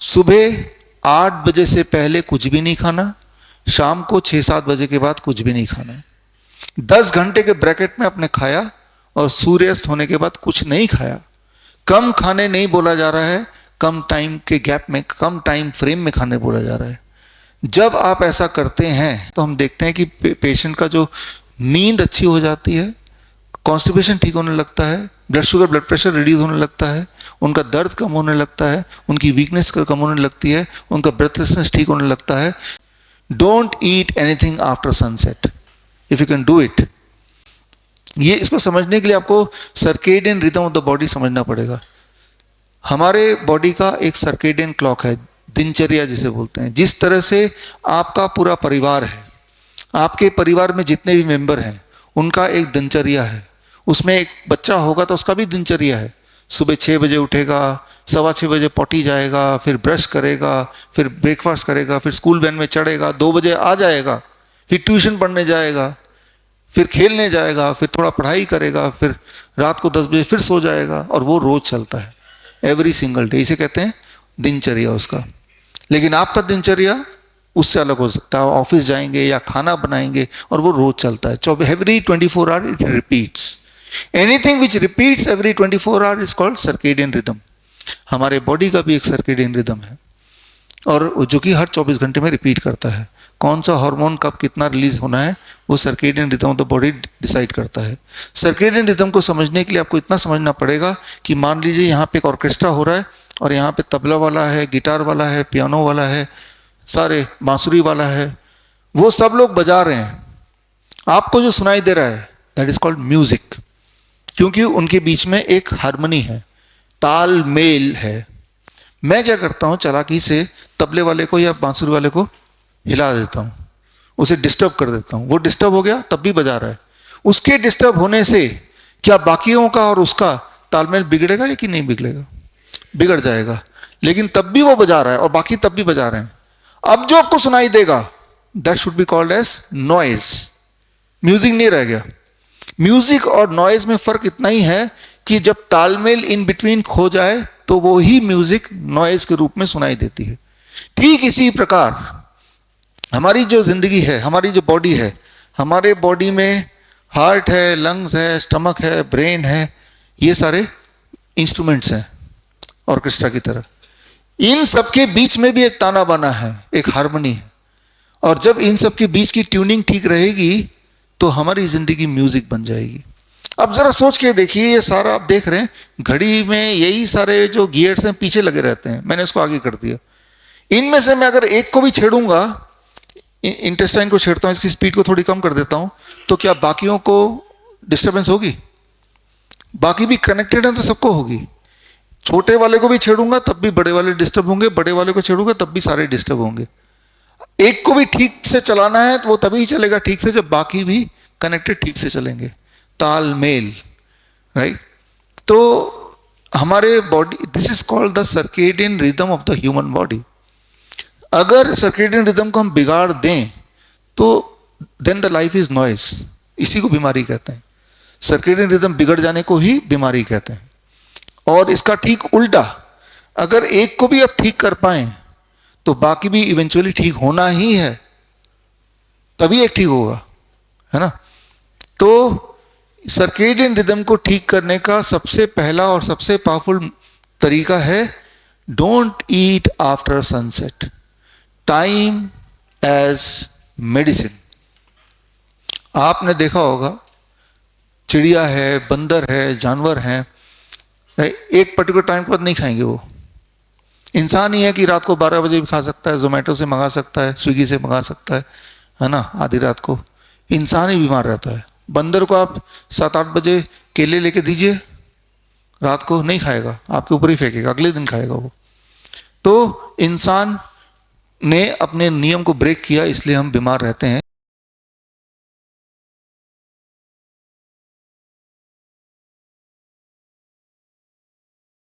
सुबह 8 बजे से पहले कुछ भी नहीं खाना, शाम को 6-7 बजे के बाद कुछ भी नहीं खाना। 10 घंटे के ब्रैकेट में आपने खाया और सूर्यास्त होने के बाद कुछ नहीं खाया। कम खाने नहीं बोला जा रहा है, कम टाइम के गैप में, कम टाइम फ्रेम में खाने बोला जा रहा है। जब आप ऐसा करते हैं तो हम देखते हैं कि पेशेंट का जो नींद अच्छी हो जाती है, कॉन्स्टिपेशन ठीक होने लगता है, blood sugar blood pressure reduce होने लगता है, उनका दर्द कम होने लगता है, उनकी वीकनेस कम होने लगती है, उनका ब्रेथलेसनेस ठीक होने लगता है। Don't eat anything after sunset if you can do it. ये इसको समझने के लिए आपको circadian rhythm of the body समझना पड़ेगा। हमारे बॉडी का एक सर्केडियन क्लॉक है, दिनचर्या जिसे बोलते हैं। जिस तरह से आपका पूरा परिवार है, आपके परिवार में जितने भी मेंबर हैं उनका एक दिनचर्या है। उसमें एक बच्चा होगा तो उसका भी दिनचर्या है। सुबह 6 बजे उठेगा, 6:15 बजे पॉटी जाएगा, फिर ब्रश करेगा, फिर ब्रेकफास्ट करेगा, फिर स्कूल वैन में चढ़ेगा, 2 बजे आ जाएगा, फिर ट्यूशन पढ़ने जाएगा, फिर खेलने जाएगा, फिर थोड़ा पढ़ाई करेगा, फिर रात को 10 बजे फिर सो जाएगा। और वो रोज चलता है, एवरी सिंगल डे। इसे कहते हैं दिनचर्या उसका। लेकिन आपका दिनचर्या उससे अलग हो सकता है। ऑफिस जाएंगे या खाना बनाएंगे और वो रोज चलता है। Every 24 hour it repeats. Anything which repeats every 24 our is called circadian rhythm. हमारे बॉडी का भी एक सर्केडियन रिदम है और जो कि हर 24 घंटे में रिपीट करता है। कौन सा हार्मोन कब कितना रिलीज होना है वो circadian rhythm of the body decide करता है। सर्केडियन रिदम को समझने के लिए आपको इतना समझना पड़ेगा कि मान लीजिए यहाँ पे एक ऑर्केस्ट्रा हो रहा है और यहाँ पे तबला वाला है, गिटार वाला है, पियानो वाला है, सारे बांसुरी वाला है, वो सब लोग बजा रहे हैं। आपको जो सुनाई दे रहा है दैट इज कॉल्ड म्यूजिक, क्योंकि उनके बीच में एक हार्मनी है, ताल मेल है। मैं क्या करता हूं, चालाकी से तबले वाले को या बांसुरी वाले को हिला देता हूं, उसे डिस्टर्ब कर देता हूं। वो डिस्टर्ब हो गया तब भी बजा रहा है। उसके डिस्टर्ब होने से क्या बाकियों का और उसका तालमेल बिगड़ेगा या कि नहीं बिगड़ेगा? बिगड़ जाएगा। लेकिन तब भी वो बजा रहा है और बाकी तब भी बजा रहे हैं। अब जो आपको सुनाई देगा that should be called as noise. Music नहीं रह गया। म्यूजिक और नॉइज में फर्क इतना ही है कि जब तालमेल इन बिटवीन खो जाए तो वो ही म्यूजिक नॉइज के रूप में सुनाई देती है। ठीक इसी प्रकार हमारी जो जिंदगी है, हमारी जो बॉडी है, हमारे बॉडी में हार्ट है, लंग्स है, स्टमक है, ब्रेन है, ये सारे इंस्ट्रूमेंट्स हैं ऑर्केस्ट्रा की तरह। इन सबके बीच में भी एक ताना बाना है, एक हार्मनी है। और जब इन सब के बीच की ट्यूनिंग ठीक रहेगी तो हमारी जिंदगी म्यूजिक बन जाएगी। अब जरा सोच के देखिए, ये सारा आप देख रहे हैं घड़ी में यही सारे जो गियर्स हैं पीछे लगे रहते हैं। मैंने इसको आगे कर दिया। इनमें से मैं अगर एक को भी छेड़ूंगा, इंटेस्टाइन को छेड़ता हूं, इसकी स्पीड को थोड़ी कम कर देता हूं, तो क्या बाकियों को डिस्टर्बेंस होगी? बाकी भी कनेक्टेड है तो सबको होगी। छोटे वाले को भी छेड़ूंगा तब भी बड़े वाले डिस्टर्ब होंगे, बड़े वाले को छेड़ूंगा तब भी सारे डिस्टर्ब होंगे। एक को भी ठीक से चलाना है तो वो तभी चलेगा ठीक से जब बाकी भी कनेक्टेड ठीक से चलेंगे। तालमेल, राइट? तो हमारे body, this is called the circadian rhythm of the human body. अगर सर्केडियन रिदम को हम बिगाड़ दें तो then the life is noise. इसी को बीमारी कहते हैं। सर्केडियन रिदम बिगड़ जाने को ही बीमारी कहते हैं। और इसका ठीक उल्टा, अगर एक को भी आप ठीक कर पाए तो बाकी भी इवेंचुअली ठीक होना ही है, तभी एक ठीक होगा, है ना? तो सर्केडियन रिदम को ठीक करने का सबसे पहला और सबसे पावरफुल तरीका है don't eat after sunset. Time as medicine. आपने देखा होगा चिड़िया है, बंदर है, जानवर हैं, एक पर्टिकुलर टाइम के बाद नहीं खाएंगे। वो इंसान ही है कि रात को 12 बजे भी खा सकता है, जोमेटो से मंगा सकता है, स्विगी से मंगा सकता है ना, आधी रात को। इंसान ही बीमार रहता है। बंदर को आप 7-8 बजे केले लेके दीजिए, रात को नहीं खाएगा, आपके ऊपर ही फेंकेगा, अगले दिन खाएगा वो। तो इंसान ने अपने नियम को ब्रेक किया, इसलिए हम बीमार रहते हैं।